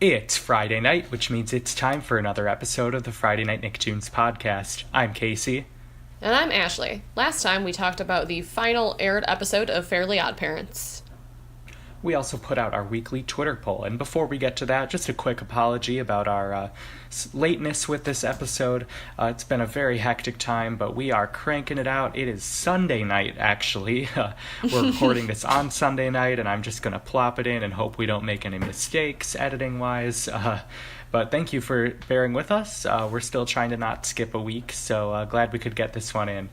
It's Friday night, which means it's time for another episode of the Friday Night Nicktoons podcast. I'm Casey. And I'm Ashli. Last time we talked about the final aired episode of Fairly Odd Parents. We also put out our weekly Twitter poll, and before we get to that, just a quick apology about our lateness with this episode. It's been a very hectic time, but we are cranking it out. It is Sunday night, actually. We're recording this on Sunday night, and I'm just going to plop it in and hope we don't make any mistakes editing-wise. But thank you for bearing with us. We're still trying to not skip a week, so glad we could get this one in.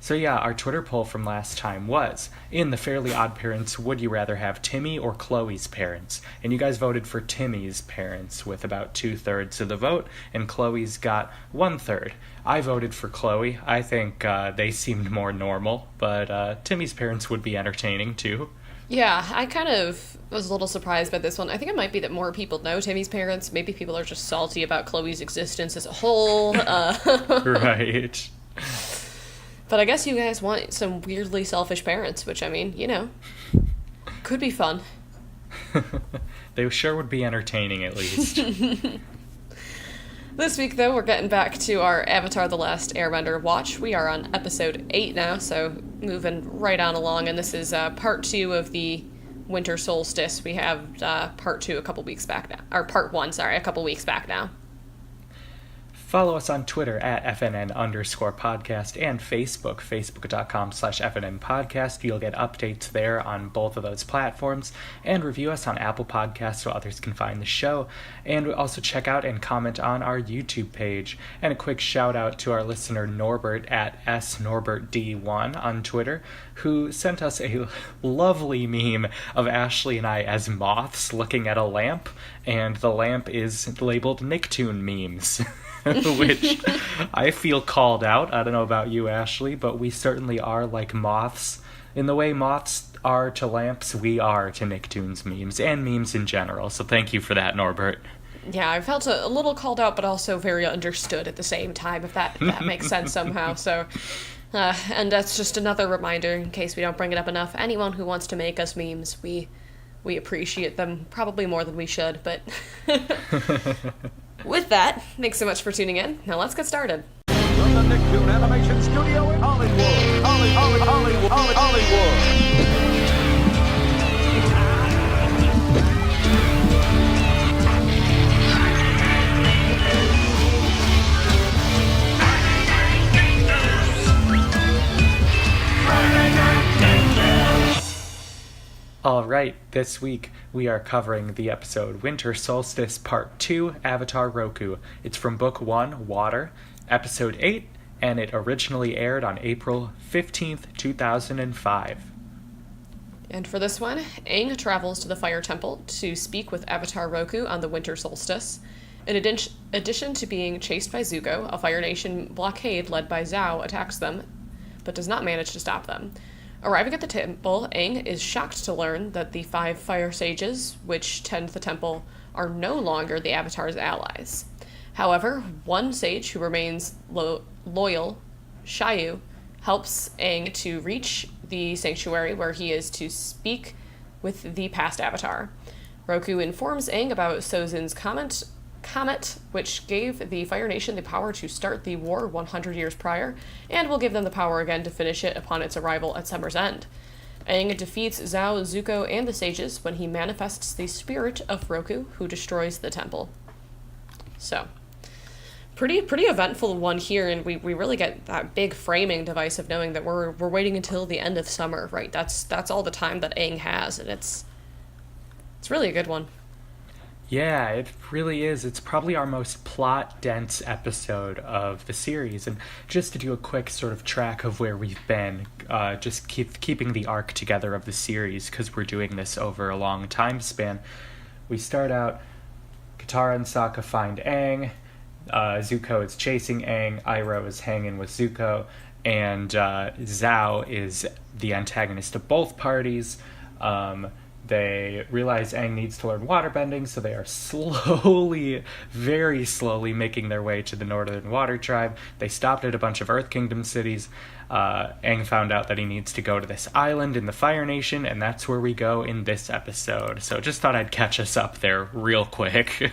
So yeah, our Twitter poll from last time was, in the Fairly Odd Parents, would you rather have Timmy or Chloe's parents? And you guys voted for Timmy's parents with about 2/3 of the vote, and Chloe's got 1/3. I voted for Chloe. I think they seemed more normal, but Timmy's parents would be entertaining too. Yeah, I kind of was a little surprised by this one. I think it might be that more people know Timmy's parents. Maybe people are just salty about Chloe's existence as a whole. Right. But I guess you guys want some weirdly selfish parents, which, I mean, you know, could be fun. They sure would be entertaining, at least. This week, though, we're getting back to our Avatar: The Last Airbender watch. We are on episode 8 now, so moving right on along, and this is part 2 of the winter solstice. We have part 2 a couple weeks back now, or part 1, sorry, a couple weeks back now. Follow us on Twitter at FNN_podcast and Facebook, facebook.com/FNN Podcast. You'll get updates there on both of those platforms, and review us on Apple Podcasts so others can find the show. And also check out and comment on our YouTube page. And a quick shout out to our listener Norbert at SNorbertD1 on Twitter, who sent us a lovely meme of Ashli and I as moths looking at a lamp, and the lamp is labeled Nicktoon memes. Which I feel called out. I don't know about you, Ashli, but we certainly are like moths. In the way moths are to lamps, we are to Nicktoons memes, and memes in general. So thank you for that, Norbert. Yeah, I felt a little called out, but also very understood at the same time, if that makes sense somehow. So, and that's just another reminder, in case we don't bring it up enough. Anyone who wants to make us memes, we appreciate them probably more than we should, but... With that, thanks so much for tuning in. Now let's get started. From the Nicktoon Animation Studio in Hollywood. Alright, this week we are covering the episode Winter Solstice Part 2, Avatar Roku. It's from Book 1, Water, Episode 8, and it originally aired on April 15th, 2005. And for this one, Aang travels to the Fire Temple to speak with Avatar Roku on the Winter Solstice. In addition to being chased by Zuko, a Fire Nation blockade led by Zhao attacks them, but does not manage to stop them. Arriving at the temple, Aang is shocked to learn that the 5 fire sages, which tend the temple, are no longer the Avatar's allies. However, one sage who remains loyal, Shayu, helps Aang to reach the sanctuary where he is to speak with the past Avatar. Roku informs Aang about Sozin's comet, which gave the Fire Nation the power to start the war 100 years prior, and will give them the power again to finish it upon its arrival at Summer's End. Aang defeats Zhao, Zuko, and the sages when he manifests the spirit of Roku, who destroys the temple. So, pretty eventful one here, and we really get that big framing device of knowing that we're waiting until the end of summer, right? That's all the time that Aang has, and it's really a good one. Yeah, it really is. It's probably our most plot-dense episode of the series. And just to do a quick sort of track of where we've been, just keeping the arc together of the series, because we're doing this over a long time span. We start out, Katara and Sokka find Aang, Zuko is chasing Aang, Iroh is hanging with Zuko, and Zhao is the antagonist of both parties. They realize Aang needs to learn waterbending, so they are slowly, very slowly making their way to the Northern Water Tribe. They stopped at a bunch of Earth Kingdom cities. Aang found out that he needs to go to this island in the Fire Nation, and that's where we go in this episode. So just thought I'd catch us up there real quick.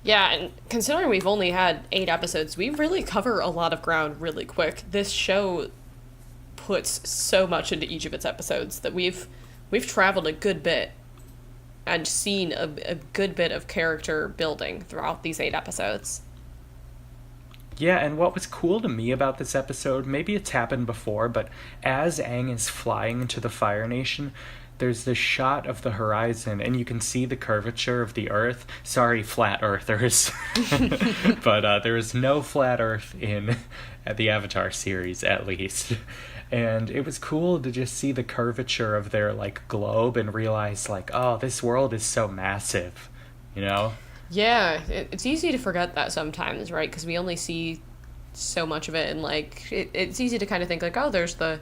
Yeah, and considering we've only had 8 episodes, we really cover a lot of ground really quick. This show puts so much into each of its episodes that we've traveled a good bit and seen a good bit of character building throughout these 8 episodes. Yeah, and what was cool to me about this episode, maybe it's happened before, but as Aang is flying to the Fire Nation, there's this shot of the horizon, and you can see the curvature of the Earth. Sorry, flat Earthers. But there is no flat Earth in the Avatar series, at least. And it was cool to just see the curvature of their, like, globe and realize, like, oh, this world is so massive, you know? Yeah, it's easy to forget that sometimes, right? Because we only see so much of it, and, like, it's easy to kind of think, like, oh, there's the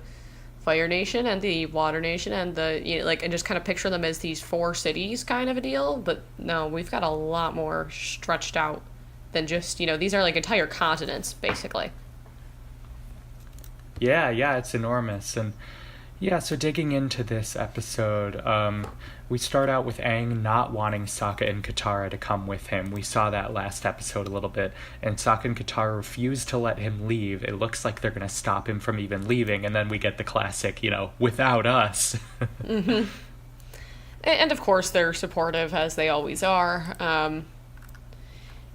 Fire Nation and the Water Nation and the, you know, like, and just kind of picture them as these 4 cities kind of a deal. But no, we've got a lot more stretched out than just, you know, these are, like, entire continents, basically. Yeah, it's enormous. And yeah, so digging into this episode, we start out with Aang not wanting Sokka and Katara to come with him. We saw that last episode a little bit, and Sokka and Katara refuse to let him leave. It looks like they're going to stop him from even leaving, and then we get the classic, you know, without us. Mm-hmm. And of course they're supportive, as they always are.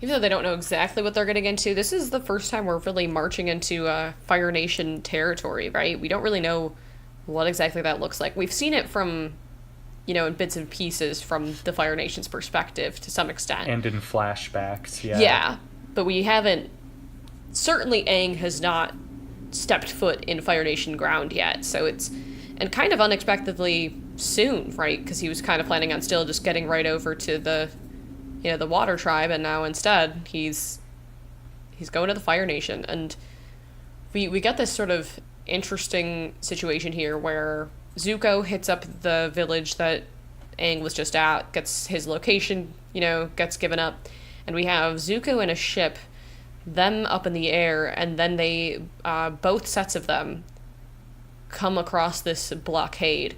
Even though they don't know exactly what they're getting into, this is the first time we're really marching into Fire Nation territory, right? We don't really know what exactly that looks like. We've seen it from, you know, in bits and pieces from the Fire Nation's perspective to some extent. And in flashbacks, yeah. Yeah, but we haven't... Certainly Aang has not stepped foot in Fire Nation ground yet, so it's... And kind of unexpectedly soon, right? Because he was kind of planning on still just getting right over to the... you know, the Water Tribe, and now instead he's going to the Fire Nation. And we get this sort of interesting situation here where Zuko hits up the village that Aang was just at, gets his location, you know, gets given up, and we have Zuko in a ship, them up in the air, and then they, both sets of them come across this blockade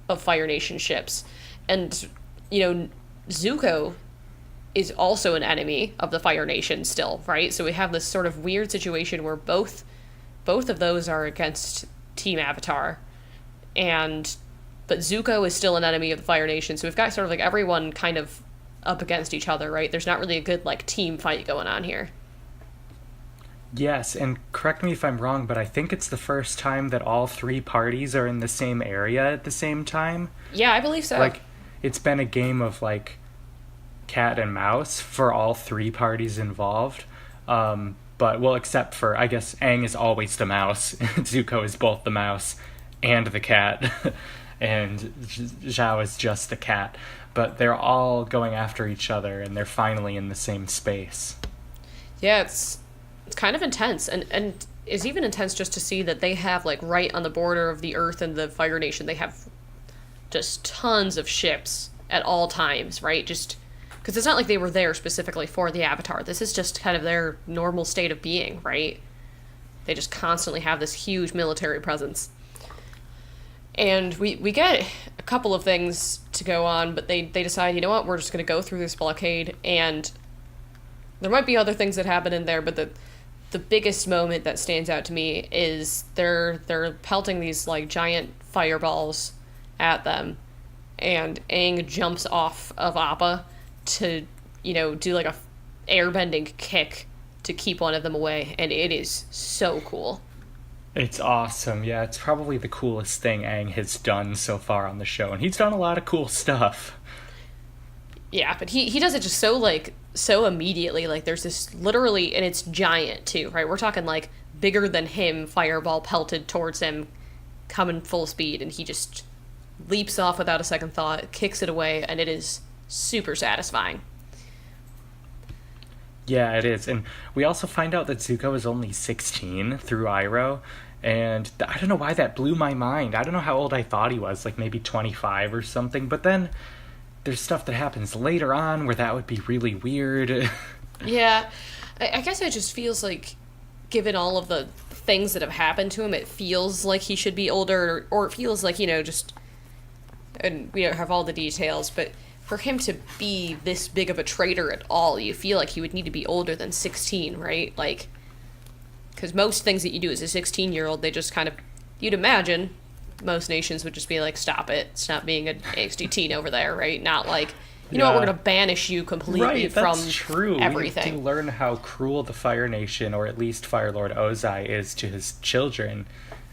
of Fire Nation ships. And, you know, Zuko is also an enemy of the Fire Nation still, right? So we have this sort of weird situation where both of those are against Team Avatar, but Zuko is still an enemy of the Fire Nation, so we've got sort of like everyone kind of up against each other, right? There's not really a good, like, team fight going on here. Yes, and correct me if I'm wrong, but I think it's the first time that all 3 parties are in the same area at the same time. Yeah, I believe so. Like, it's been a game of, like, cat and mouse for all 3 parties involved. But, well, except for, I guess, Aang is always the mouse. Zuko is both the mouse and the cat. And Zhao is just the cat. But they're all going after each other, and they're finally in the same space. Yeah, it's kind of intense. And it's even intense just to see that they have, like, right on the border of the Earth and the Fire Nation, they have just tons of ships at all times, right? Just... because it's not like they were there specifically for the Avatar. This is just kind of their normal state of being, right? They just constantly have this huge military presence. And we get a couple of things to go on, but they decide, you know what, we're just going to go through this blockade, and there might be other things that happen in there, but the biggest moment that stands out to me is they're pelting these, like, giant fireballs at them, and Aang jumps off of Appa to, you know, do like a airbending kick to keep one of them away, and it is so cool. It's awesome. Yeah, it's probably the coolest thing Aang has done so far on the show, and he's done a lot of cool stuff. Yeah, but he does it just so immediately. Like, there's this literally, and it's giant too, right? We're talking like bigger than him, fireball pelted towards him, coming full speed, and he just leaps off without a second thought, kicks it away, and it is super satisfying. Yeah, it is. And we also find out that Zuko is only 16 through Iroh, And I don't know why that blew my mind. I don't know how old I thought he was, like maybe 25 or something. But then there's stuff that happens later on where that would be really weird. Yeah, I guess it just feels like, given all of the things that have happened to him, it feels like he should be older, or it feels like, just, and we don't have all the details, but for him to be this big of a traitor at all, you feel like he would need to be older than 16, right? Like, because most things that you do as a 16-year-old, they just kind of, you'd imagine most nations would just be like, stop it, stop being an angsty teen over there, right? Not like, you know what, we're going to banish you completely from true. everything. We have to learn how cruel the Fire Nation, or at least Fire Lord Ozai, is to his children.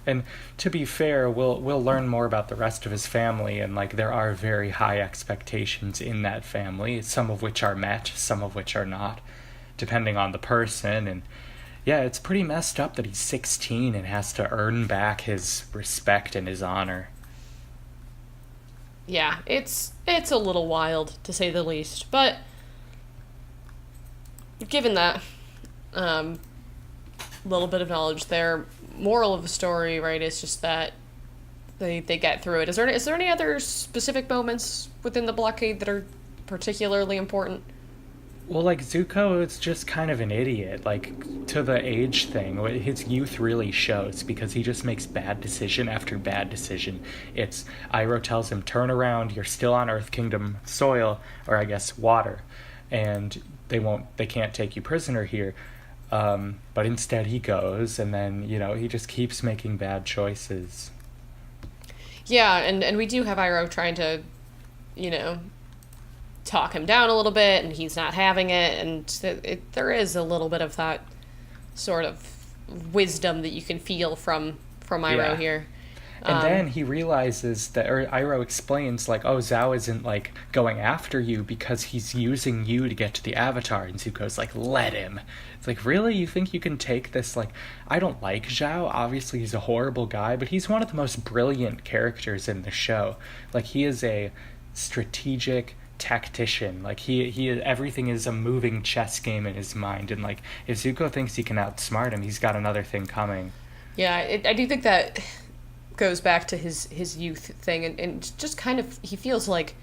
And to be fair, we'll learn more about the rest of his family, and like there are very high expectations in that family, some of which are met, some of which are not, depending on the person. And yeah, it's pretty messed up that he's 16 and has to earn back his respect and his honor. Yeah, it's a little wild, to say the least. But given that little bit of knowledge there, moral of the story, right, is just that they get through it. Is there any other specific moments within the blockade that are particularly important? Well, like, Zuko is just kind of an idiot, like, to the age thing. His youth really shows, because he just makes bad decision after bad decision. It's, Iroh tells him, turn around, you're still on Earth Kingdom soil, or I guess water, and they can't take you prisoner here. But instead he goes, and then, he just keeps making bad choices. Yeah, and we do have Iroh trying to, talk him down a little bit, and he's not having it, and there is a little bit of that sort of wisdom that you can feel from Iroh here. And then he realizes that, or Iroh explains, like, oh, Zhao isn't, like, going after you because he's using you to get to the Avatar. And Zuko's like, let him. It's like, really? You think you can take this? Like, I don't like Zhao. Obviously, he's a horrible guy, but he's one of the most brilliant characters in the show. Like, he is a strategic tactician. Like, he everything is a moving chess game in his mind. And, like, if Zuko thinks he can outsmart him, he's got another thing coming. Yeah, I do think that goes back to his youth thing, and just kind of, he feels like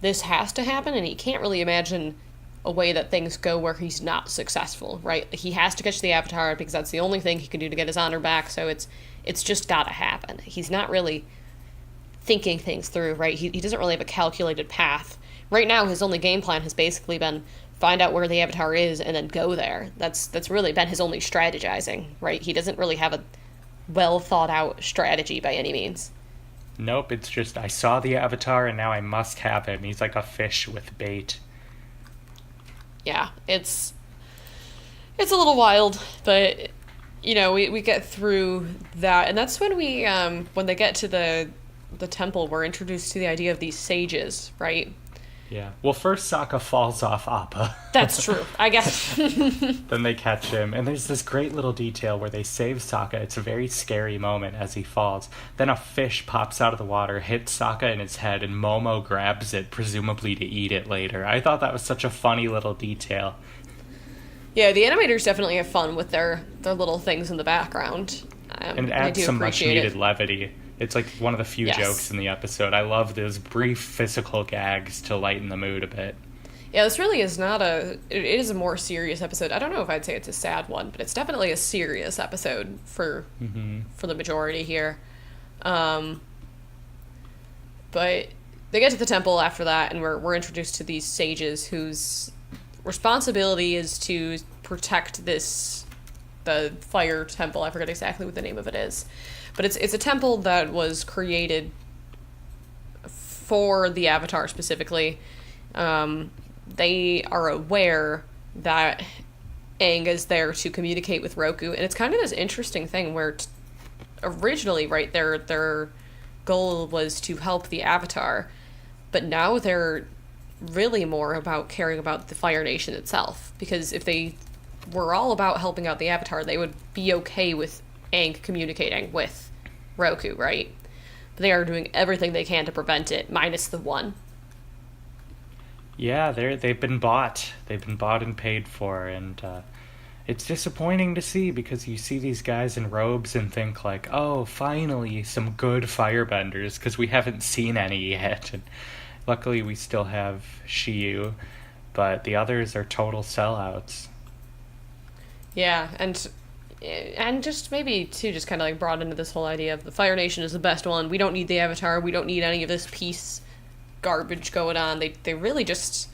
this has to happen, and he can't really imagine a way that things go where he's not successful, right? He has to catch the Avatar because that's the only thing he can do to get his honor back, so it's just gotta happen. He's not really thinking things through, right? He doesn't really have a calculated path. Right now, his only game plan has basically been find out where the Avatar is and then go there. That's really been his only strategizing, right? He doesn't really have a well thought out strategy by any means. Nope, it's just, I saw the Avatar and now I must have him. He's like a fish with bait. Yeah, it's a little wild, but we get through that, and that's when when they get to the temple, we're introduced to the idea of these sages, right? Yeah. Well, first Sokka falls off Appa. That's true, I guess. Then they catch him, and there's this great little detail where they save Sokka. It's a very scary moment as he falls. Then a fish pops out of the water, hits Sokka in his head, and Momo grabs it, presumably to eat it later. I thought that was such a funny little detail. Yeah, the animators definitely have fun with their little things in the background. And it adds some much-needed levity. It's like one of the few jokes in the episode. I love those brief physical gags to lighten the mood a bit. Yeah, this really is not it is a more serious episode. I don't know if I'd say it's a sad one, but it's definitely a serious episode for the majority here. But they get to the temple after that, and we're introduced to these sages whose responsibility is to protect the fire temple. I forget exactly what the name of it is. But it's a temple that was created for the Avatar specifically. They are aware that Aang is there to communicate with Roku, and it's kind of this interesting thing where originally, right, their goal was to help the Avatar, but now they're really more about caring about the Fire Nation itself, because if they were all about helping out the Avatar, they would be okay with Aang communicating with Roku, right? But they are doing everything they can to prevent it, minus the one. Yeah, they've been bought. They've been bought and paid for, and it's disappointing to see because you see these guys in robes and think like, oh, finally some good firebenders, because we haven't seen any yet. And luckily we still have Shiyu, but the others are total sellouts. Yeah, and just maybe too, just kind of like brought into this whole idea of the Fire Nation is the best one. We don't need the Avatar. We don't need any of this peace garbage going on. They really just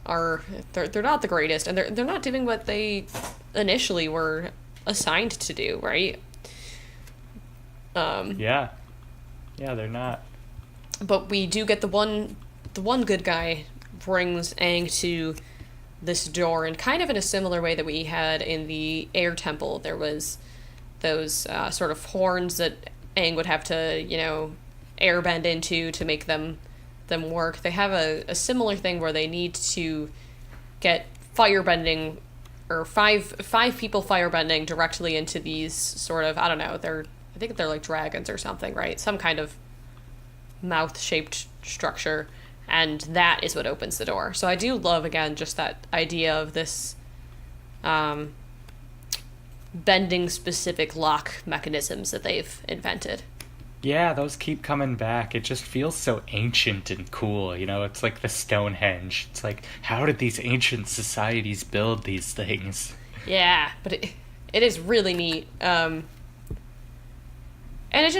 are. They're not the greatest, and they're not doing what they initially were assigned to do, right? Yeah, they're not. But we do get the one good guy brings Aang to this door, and kind of in a similar way that we had in the Air Temple. There was those sort of horns that Aang would have to, airbend into to make them work. They have a similar thing where they need to get firebending, or five people firebending directly into these sort of, I don't know, I think they're like dragons or something, right? Some kind of mouth-shaped structure. And that is what opens the door. So I do love, again, just that idea of this bending specific lock mechanisms that they've invented. Yeah, those keep coming back. It just feels so ancient and cool, It's like the Stonehenge. It's like, how did these ancient societies build these things? Yeah, but it is really neat. And it's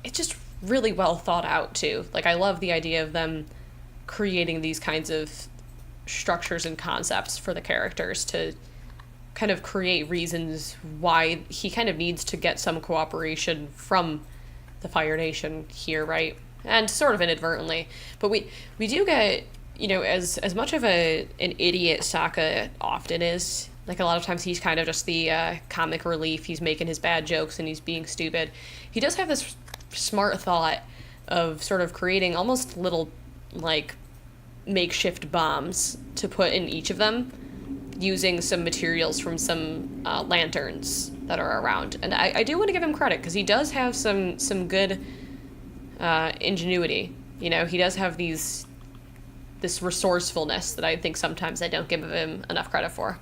just really well thought out too. Like, I love the idea of them creating these kinds of structures and concepts for the characters to kind of create reasons why he kind of needs to get some cooperation from the Fire Nation here, right? And sort of inadvertently. But we do get, as much of an idiot Sokka often is, like a lot of times he's kind of just the comic relief. He's making his bad jokes and he's being stupid. He does have this smart thought of sort of creating almost little, like, makeshift bombs to put in each of them using some materials from some lanterns that are around. And I do want to give him credit, because he does have some good ingenuity. He does have this resourcefulness that I think sometimes I don't give him enough credit for.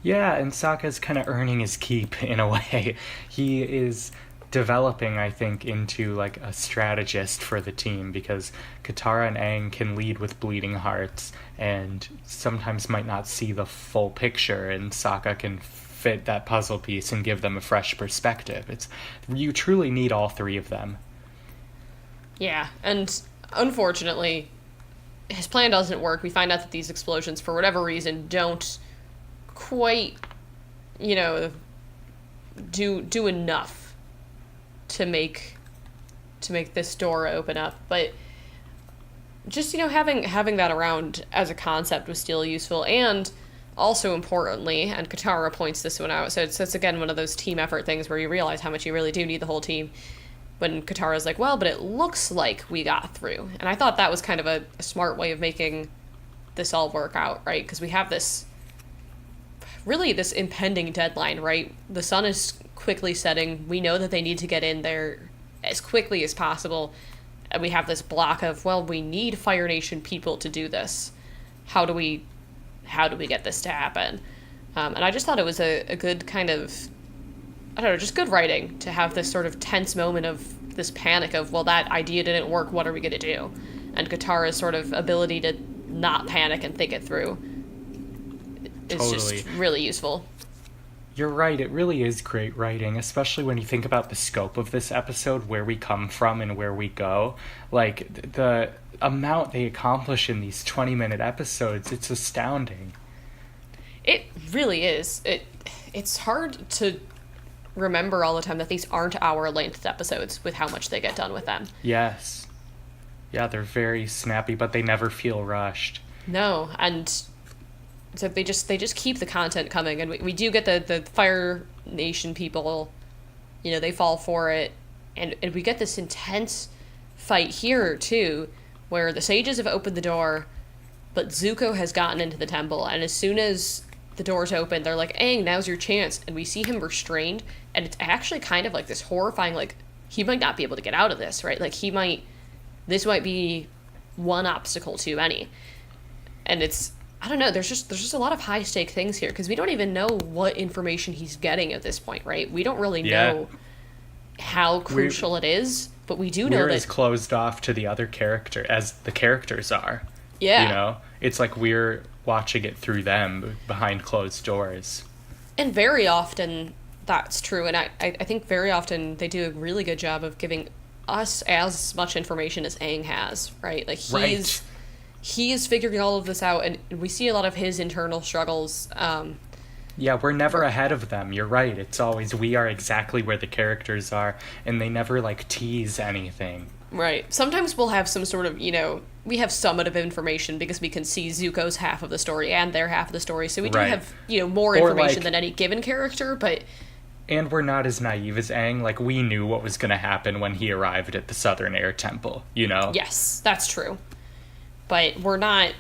Yeah, and Sokka's kind of earning his keep in a way. He is developing, I think, into like a strategist for the team, because Katara and Aang can lead with bleeding hearts and sometimes might not see the full picture, and Sokka can fit that puzzle piece and give them a fresh perspective. You truly need all three of them. Yeah, and unfortunately his plan doesn't work. We find out that these explosions, for whatever reason, don't quite, do enough to make this door open up. But just, having that around as a concept was still useful. And also importantly, and Katara points this one out, so it's again one of those team effort things where you realize how much you really do need the whole team, when Katara's like, well, but it looks like we got through. And I thought that was kind of a smart way of making this all work out, right? Because we have this impending deadline, right? The sun is quickly setting. We know that they need to get in there as quickly as possible. And we have this block of, well, we need Fire Nation people to do this. How do we get this to happen? And I just thought it was a good kind of, I don't know, just good writing to have this sort of tense moment of this panic of, well, that idea didn't work. What are we going to do? And Katara's sort of ability to not panic and think it through is just really useful. You're right, it really is great writing, especially when you think about the scope of this episode, where we come from and where we go. Like, the amount they accomplish in these 20-minute episodes, it's astounding. It really is. It's hard to remember all the time that these aren't hour-length episodes with how much they get done with them. Yes. Yeah, they're very snappy, but they never feel rushed. No, and so they just keep the content coming, and we do get the Fire Nation people, they fall for it, and we get this intense fight here too, where the sages have opened the door, but Zuko has gotten into the temple, and as soon as the door's open, they're like, Aang, now's your chance, and we see him restrained, and it's actually kind of like this horrifying, like, he might not be able to get out of this, right? Like, this might be one obstacle too many. And I don't know, there's just a lot of high stake things here, because we don't even know what information he's getting at this point, right? We don't really know how crucial it is, but we do know that... We're as closed off to the other character as the characters are. Yeah. You know? It's like we're watching it through them behind closed doors. And very often that's true, and I think very often they do a really good job of giving us as much information as Aang has, right? Like, he is figuring all of this out, and we see a lot of his internal struggles. Yeah, we're never ahead of them. You're right. It's always we are exactly where the characters are, and they never, like, tease anything. Right. Sometimes we'll have some sort of, we have summative of information because we can see Zuko's half of the story and their half of the story, so we do have, more information than any given character, but... And we're not as naive as Aang. Like, we knew what was going to happen when he arrived at the Southern Air Temple, you know? Yes, that's true. But we're not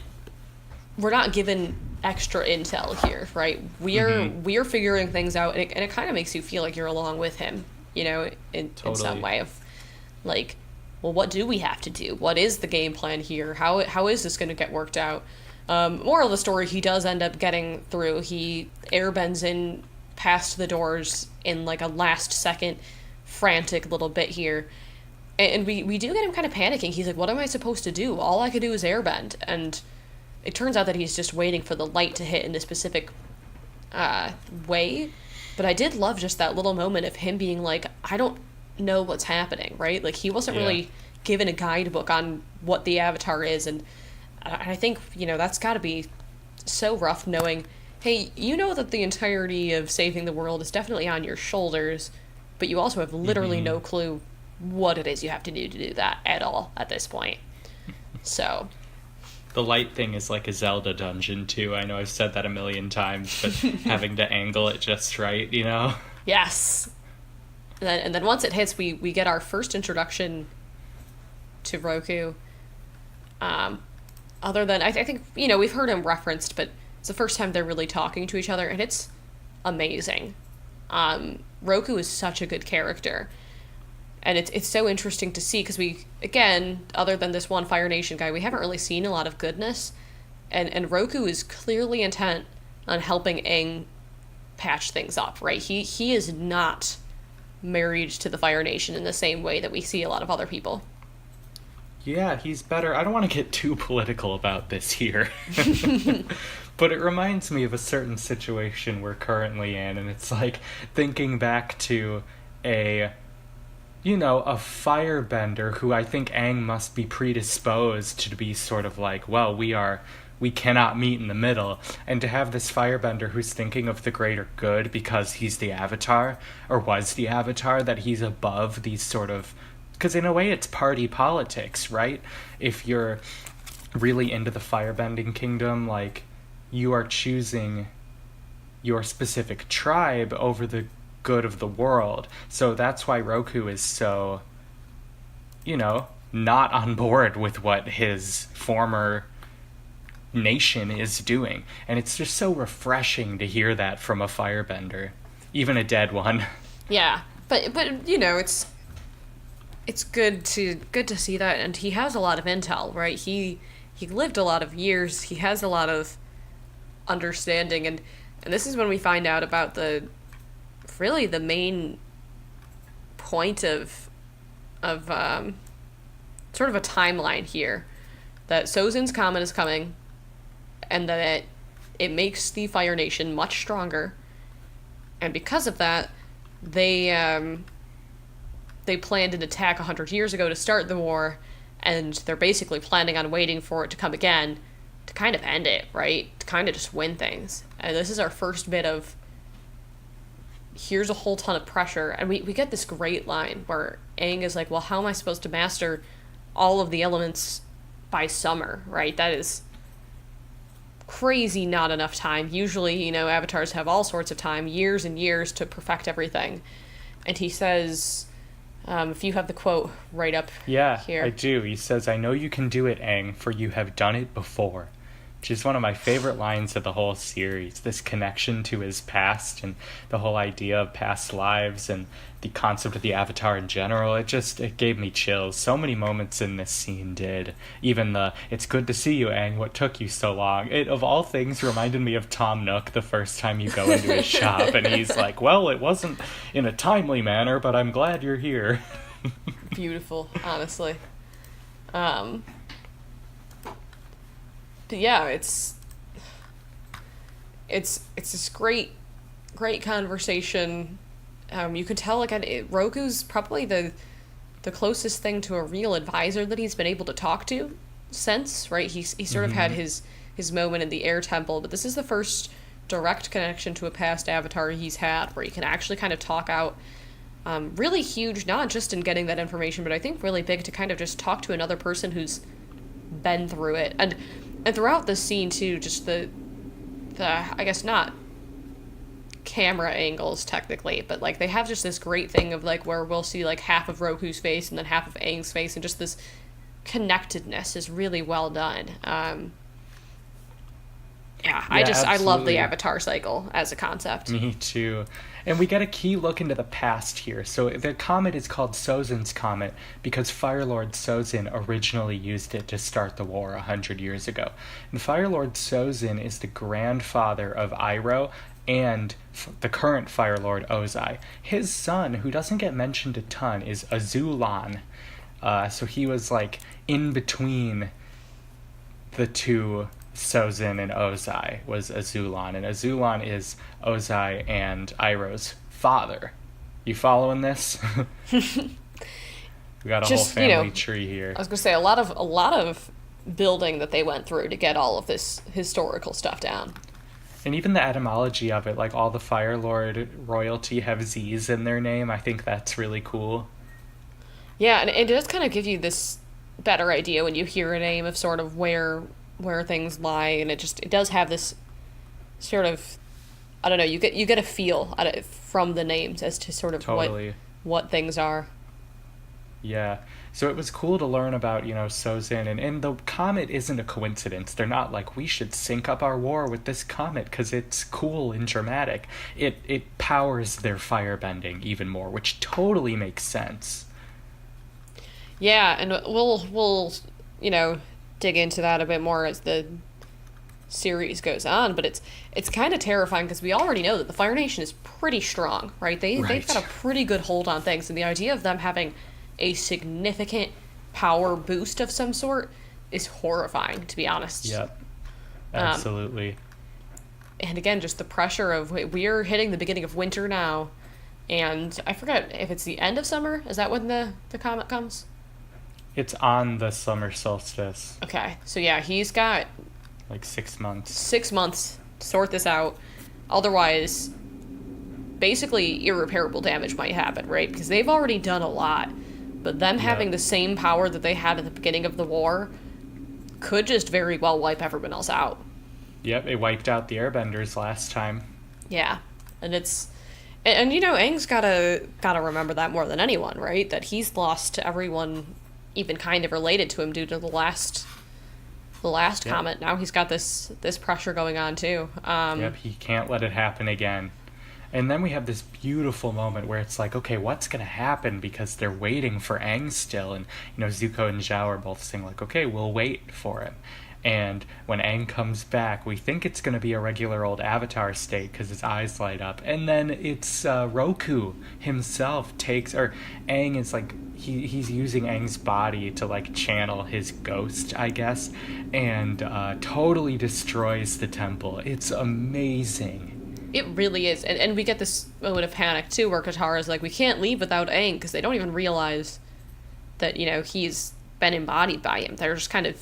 given extra intel here, right? We are figuring things out, and it kind of makes you feel like you're along with him, in some way of, like, well, what do we have to do? What is the game plan here? How is this going to get worked out? Moral of the story, he does end up getting through. He airbends in past the doors in, like, a last-second frantic little bit here. And we do get him kind of panicking. He's like, what am I supposed to do? All I could do is airbend. And it turns out that he's just waiting for the light to hit in a specific way. But I did love just that little moment of him being like, I don't know what's happening, right? Like, he wasn't really given a guidebook on what the Avatar is. And I think, that's got to be so rough knowing, hey, you know that the entirety of saving the world is definitely on your shoulders, but you also have literally no clue what it is you have to do that at all at this point. So... The light thing is like a Zelda dungeon, too. I know I've said that a million times, but having to angle it just right, Yes. And then once it hits, we get our first introduction to Roku. Other than, I think, we've heard him referenced, but it's the first time they're really talking to each other, and it's amazing. Roku is such a good character. And it's so interesting to see, because we, again, other than this one Fire Nation guy, we haven't really seen a lot of goodness. And Roku is clearly intent on helping Aang patch things up, right? He is not married to the Fire Nation in the same way that we see a lot of other people. Yeah, he's better. I don't want to get too political about this here. But it reminds me of a certain situation we're currently in, and it's like thinking back to a firebender who I think Aang must be predisposed to be sort of like, well, we cannot meet in the middle. And to have this firebender who's thinking of the greater good because he's the Avatar, or was the Avatar, that he's above these sort of... Because in a way it's party politics, right? If you're really into the firebending kingdom, like, you are choosing your specific tribe over the good of the world. So that's why Roku is so, not on board with what his former nation is doing. And it's just so refreshing to hear that from a firebender, even a dead one. Yeah, but it's good to see that, and he has a lot of intel, right? He lived a lot of years. He has a lot of understanding, and this is when we find out about the main point of sort of a timeline here, that Sozin's Comet is coming, and that it makes the Fire Nation much stronger, and because of that, they planned an attack 100 years ago to start the war, and they're basically planning on waiting for it to come again to kind of end it, right? To kind of just win things. And this is our first bit of, here's a whole ton of pressure, and we get this great line where Aang is like, well, how am I supposed to master all of the elements by summer, right? That is crazy not enough time. Usually, avatars have all sorts of time, years and years to perfect everything. And he says, if you have the quote right up here. I do. He says, I know you can do it, Aang, for you have done it before. She's one of my favorite lines of the whole series. This connection to his past and the whole idea of past lives and the concept of the Avatar in general. It gave me chills. So many moments in this scene did. Even the, "It's good to see you, Aang. What took you so long?" It, of all things, reminded me of Tom Nook the first time you go into his shop and he's like, "Well, it wasn't in a timely manner, but I'm glad you're here." Beautiful, honestly. But yeah, it's this great conversation. You can tell, Roku's probably the closest thing to a real advisor that he's been able to talk to since, right? He sort of had his moment in the Air Temple, but this is the first direct connection to a past Avatar he's had where he can actually kind of talk out. Really huge, not just in getting that information, but I think really big to kind of just talk to another person who's been through it. And throughout this scene too, just the I guess not camera angles technically, but like they have just this great thing of like where we'll see like half of Roku's face and then half of Aang's face, and just this connectedness is really well done. I love the Avatar cycle as a concept. Me too. And we get a key look into the past here. So the comet is called Sozin's Comet because Fire Lord Sozin originally used it to start the war 100 years ago. And Fire Lord Sozin is the grandfather of Iroh and the current Fire Lord Ozai. His son, who doesn't get mentioned a ton, is Azulan. So he was like in between the two. Sozin and Ozai was Azulan, and Azulan is Ozai and Iroh's father. You following this? We got a whole family tree here. I was gonna say a lot of building that they went through to get all of this historical stuff down. And even the etymology of it, like all the Fire Lord royalty have Z's in their name. I think that's really cool. Yeah, and it does kind of give you this better idea when you hear a name of sort of where things lie, and it does have this sort of, I don't know, you get a feel from the names as to sort of totally what things are. Yeah. So it was cool to learn about, Sozin, and the comet isn't a coincidence. They're not like, we should sync up our war with this comet because it's cool and dramatic. It powers their firebending even more, which totally makes sense. Yeah, and we'll dig into that a bit more as the series goes on, but it's kind of terrifying because we already know that the Fire Nation is pretty strong, right? They've got a pretty good hold on things, and the idea of them having a significant power boost of some sort is horrifying, to be honest. Yep, absolutely. And again, just the pressure of we're hitting the beginning of winter now, and I forget if it's the end of summer. Is that when the comet comes? It's on the summer solstice. Okay, so yeah, he's got like 6 months. 6 months to sort this out. Otherwise, basically irreparable damage might happen, right? Because they've already done a lot, but them having the same power that they had at the beginning of the war could just very well wipe everyone else out. Yep, it wiped out the Airbenders last time. Yeah, and Aang's gotta remember that more than anyone, right? That he's lost to everyone even kind of related to him due to the last comet. Now he's got this pressure going on too. Yep, he can't let it happen again. And then we have this beautiful moment where it's like, okay, what's gonna happen? Because they're waiting for Aang still, and Zuko and Zhao are both saying like, okay, we'll wait for him. And when Aang comes back, we think it's going to be a regular old Avatar state because his eyes light up. And then it's Roku himself Aang is like, he's using Aang's body to like channel his ghost, I guess, and totally destroys the temple. It's amazing. It really is. And we get this moment of panic too where Katara's like, we can't leave without Aang, because they don't even realize that, he's been embodied by him. They're just kind of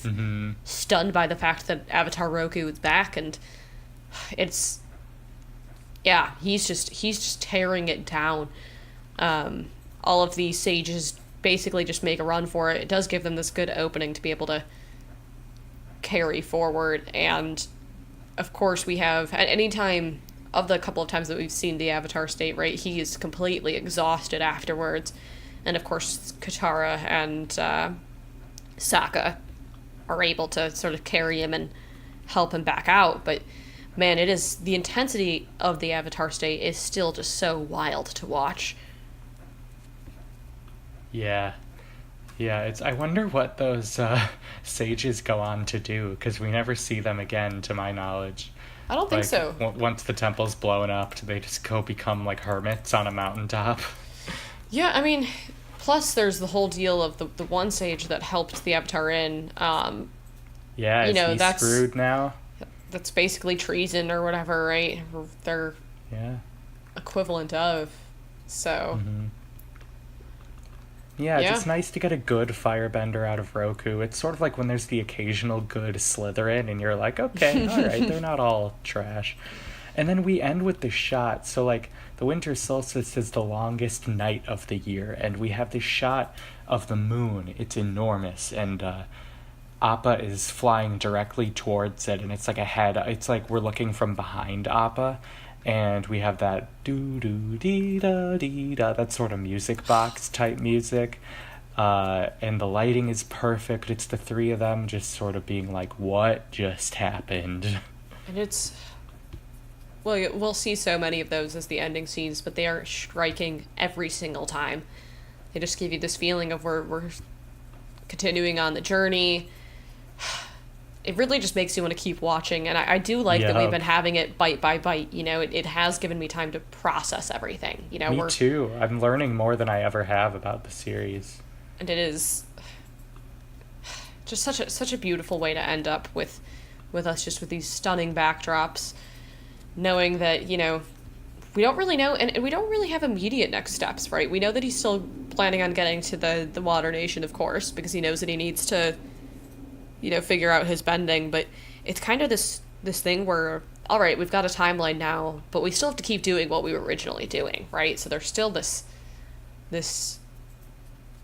stunned by the fact that Avatar Roku is back, and he's just tearing it down. All of these sages basically just make a run for it. It does give them this good opening to be able to carry forward, and of course we have, at any time of the couple of times that we've seen the Avatar state, right, he is completely exhausted afterwards, and of course Katara and Sokka are able to sort of carry him help him back out. But man, the intensity of the Avatar stay is still just so wild to watch. Yeah. Yeah, I wonder what those sages go on to do, because we never see them again, to my knowledge. I don't think so. Once the temple's blown up, do they just go become like hermits on a mountaintop? Yeah, I mean, plus there's the whole deal of the one sage that helped the Avatar in. Yeah, is he that's screwed now? That's basically treason or whatever, right? Or their equivalent of. So. Mm-hmm. Yeah, it's nice to get a good firebender out of Roku. It's sort of like when there's the occasional good Slytherin, and you're like, okay, all right, they're not all trash. And then we end with the shot. So, like, the winter solstice is the longest night of the year, and we have this shot of the moon. It's enormous, and Appa is flying directly towards it, and it's like a head. It's like we're looking from behind Appa, and we have that doo-doo-dee-da-dee-da, that sort of music box type music. And the lighting is perfect. It's the three of them just sort of being like, what just happened? And it's... Well, we'll see so many of those as the ending scenes, but they are striking every single time. They just give you this feeling of we're continuing on the journey. It really just makes you want to keep watching, and I do like that we've been having it bite by bite. You know, it has given me time to process everything. You know, Me too. I'm learning more than I ever have about the series. And it is just such a beautiful way to end up with us, just with these stunning backdrops, knowing that, you know, we don't really know, and we don't really have immediate next steps, right? We know that he's still planning on getting to the Water Nation, of course, because he knows that he needs to, you know, figure out his bending, but it's kind of this thing where, all right, we've got a timeline now, but we still have to keep doing what we were originally doing, right? So there's still this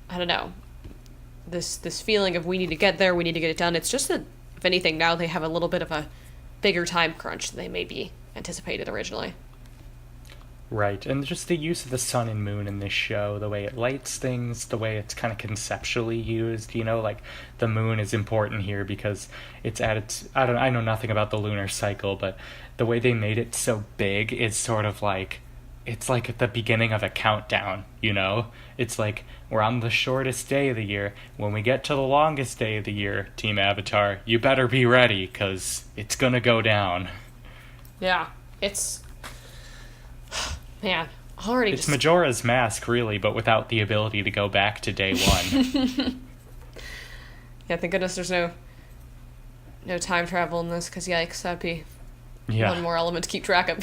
I don't know, this feeling of we need to get there, we need to get it done. It's just that, if anything, now they have a little bit of a bigger time crunch than they maybe anticipated originally. Right, and just the use of the sun and moon in this show, the way it lights things, the way it's kind of conceptually used, you know, like the moon is important here because it's at its, I know nothing about the lunar cycle, but the way they made it so big is sort of like, it's like at the beginning of a countdown, you know? It's like, we're on the shortest day of the year. When we get to the longest day of the year, Team Avatar, you better be ready, because it's gonna go down. Yeah, it's... Man, already It's Majora's Mask, really, but without the ability to go back to day one. Yeah, thank goodness there's no time travel in this, because yikes, that'd be one more element to keep track of.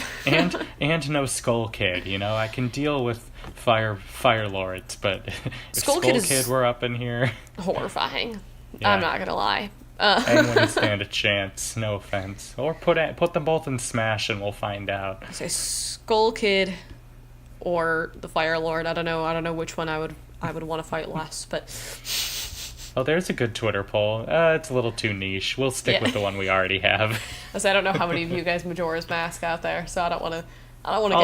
and no Skull Kid, you know? I can deal with Fire Lords, but if Skull Kid were up in here... Horrifying. Yeah. I'm not gonna lie. Anyone would stand a chance, no offense. Or put them both in Smash and we'll find out. I say Skull Kid or the Fire Lord. I don't know which one I would want to fight less, but... Oh, there's a good Twitter poll. It's a little too niche. We'll stick with the one we already have. I don't know how many of you guys Majora's Mask out there, so I don't want to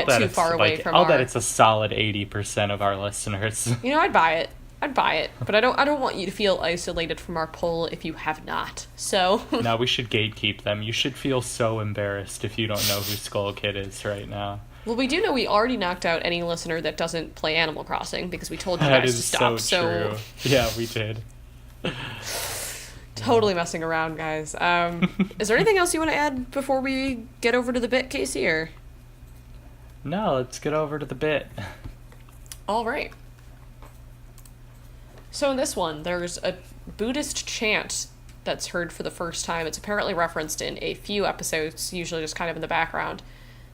get too far away from I'll bet it's a solid 80% of our listeners. You know, I'd buy it, but I don't want you to feel isolated from our poll if you have not. So no, we should gatekeep them. You should feel so embarrassed if you don't know who Skull Kid is right now. Well, we do know we already knocked out any listener that doesn't play Animal Crossing because we told you guys to stop. So true. Yeah, we did. Totally messing around, guys. Is there anything else you want to add before we get over to the bit, Casey? Or no, let's get over to the bit. All right. So in this one, there's a Buddhist chant that's heard for the first time. It's apparently referenced in a few episodes, usually just kind of in the background.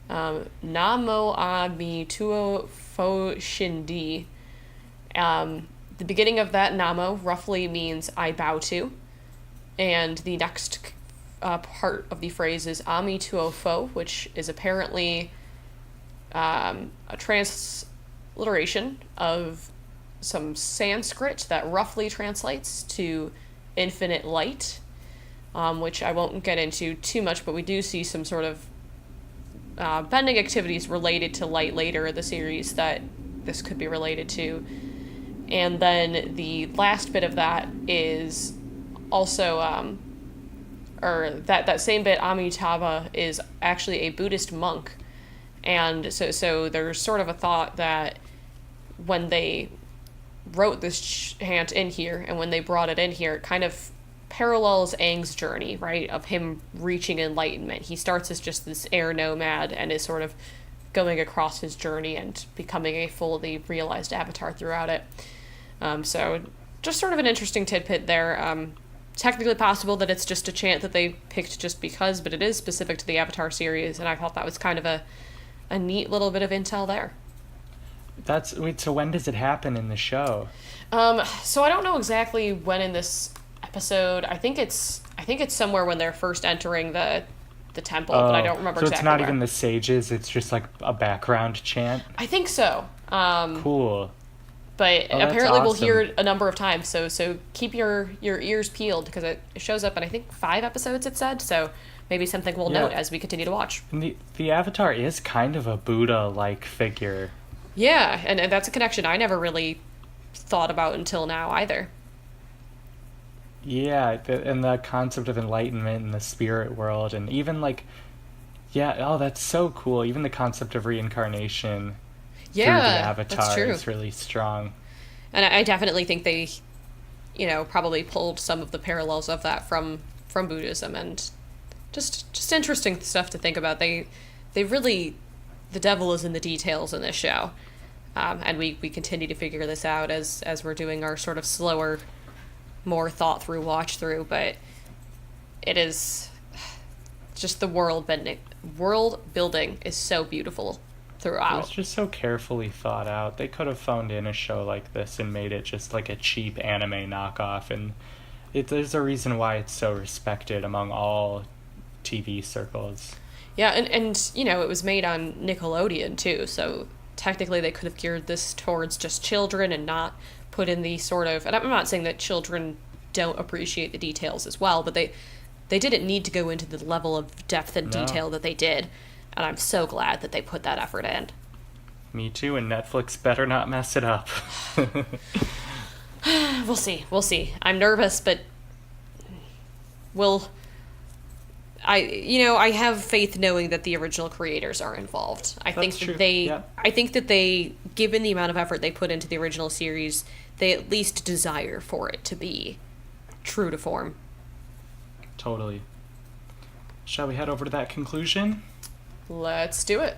Namo a mi tuo fo shindi. The beginning of that Namo roughly means I bow to. And the next part of the phrase is Ami tuo fo, which is apparently a transliteration of some Sanskrit that roughly translates to infinite light, which I won't get into too much, but we do see some sort of bending activities related to light later in the series that this could be related to. And then the last bit of that is also or that same bit, Amitabha is actually a Buddhist monk. And so there's sort of a thought that when they wrote this chant in here and when they brought it in here, it kind of parallels Aang's journey, right, of him reaching enlightenment. He starts as just this air nomad and is sort of going across his journey and becoming a fully realized avatar throughout it. So just sort of an interesting tidbit there. Technically possible that it's just a chant that they picked just because, but it is specific to the Avatar series, and I thought that was kind of a neat little bit of intel there. So when does it happen in the show? So I don't know exactly when in this episode. I think it's somewhere when they're first entering the temple, but I don't remember exactly. So it's not where. even the sages, it's just like a background chant? I think so. Cool. But apparently awesome. we'll hear it a number of times, so keep your ears peeled, because it shows up in, I think, 5 episodes, it said, so maybe something we'll note as we continue to watch. And the Avatar is kind of a Buddha-like figure. Yeah, and that's a connection I never really thought about until now either. Yeah, and the concept of enlightenment in the spirit world, and even that's so cool. Even the concept of reincarnation through the Avatar is really strong. And I definitely think they, probably pulled some of the parallels of that from Buddhism, and just interesting stuff to think about. They really, the devil is in the details in this show, and we continue to figure this out as we're doing our sort of slower, more thought through watch through. But it is just the world building is so beautiful throughout. It was just so carefully thought out. They could have phoned in a show like this and made it just like a cheap anime knockoff, and there's a reason why it's so respected among all TV circles. Yeah, and it was made on Nickelodeon too, so technically they could have geared this towards just children and not put in the sort of, and I'm not saying that children don't appreciate the details as well, but they didn't need to go into the level of depth and detail that they did. And I'm so glad that they put that effort in. Me too, and Netflix better not mess it up. We'll see. I'm nervous, but I have faith knowing that the original creators are involved. I think that they, given the amount of effort they put into the original series, they at least desire for it to be true to form. Totally. Shall we head over to that conclusion? Let's do it.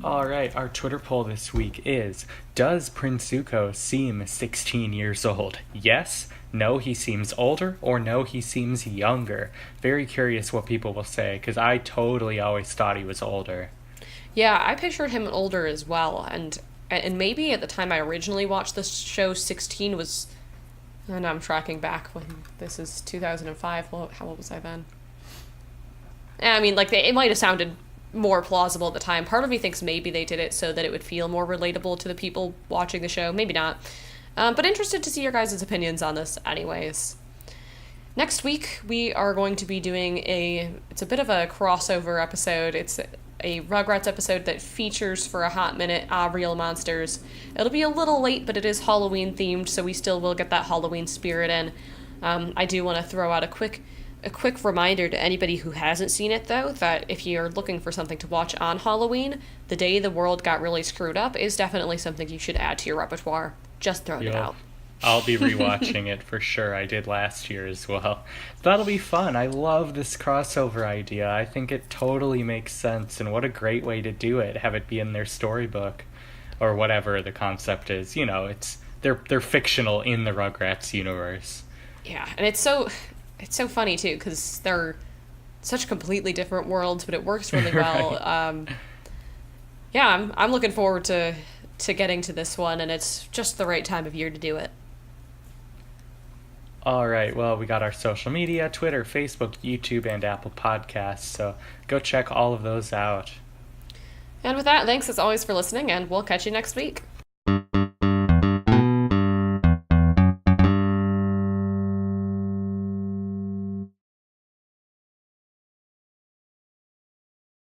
Alright, our Twitter poll this week is, does Prince Zuko seem 16 years old? Yes, no, he seems older, or no, he seems younger. Very curious what people will say, because I totally always thought he was older. Yeah, I pictured him older as well, and maybe at the time I originally watched this show, 16 was... And I'm tracking back when this is 2005. Well, how old was I then? I mean, it might have sounded more plausible at the time. Part of me thinks maybe they did it so that it would feel more relatable to the people watching the show. Maybe not. But interested to see your guys' opinions on this anyways. Next week, we are going to be doing it's a bit of a crossover episode. It's a Rugrats episode that features for a hot minute Real Monsters. It'll be a little late, but it is Halloween themed, so we still will get that Halloween spirit in. I do want to throw out a quick reminder to anybody who hasn't seen it, though, that if you're looking for something to watch on Halloween, The Day the World Got Really Screwed Up is definitely something you should add to your repertoire. Just throwing it out. I'll be rewatching it for sure. I did last year as well. That'll be fun. I love this crossover idea. I think it totally makes sense, and what a great way to do it. Have it be in their storybook or whatever the concept is. They're fictional in the Rugrats universe. Yeah, and it's so funny too, because they're such completely different worlds, but it works really well. Right. I'm looking forward to getting to this one, and it's just the right time of year to do it. All right, well, we got our social media, Twitter, Facebook, YouTube, and Apple Podcasts, so go check all of those out. And with that, thanks as always for listening, and we'll catch you next week.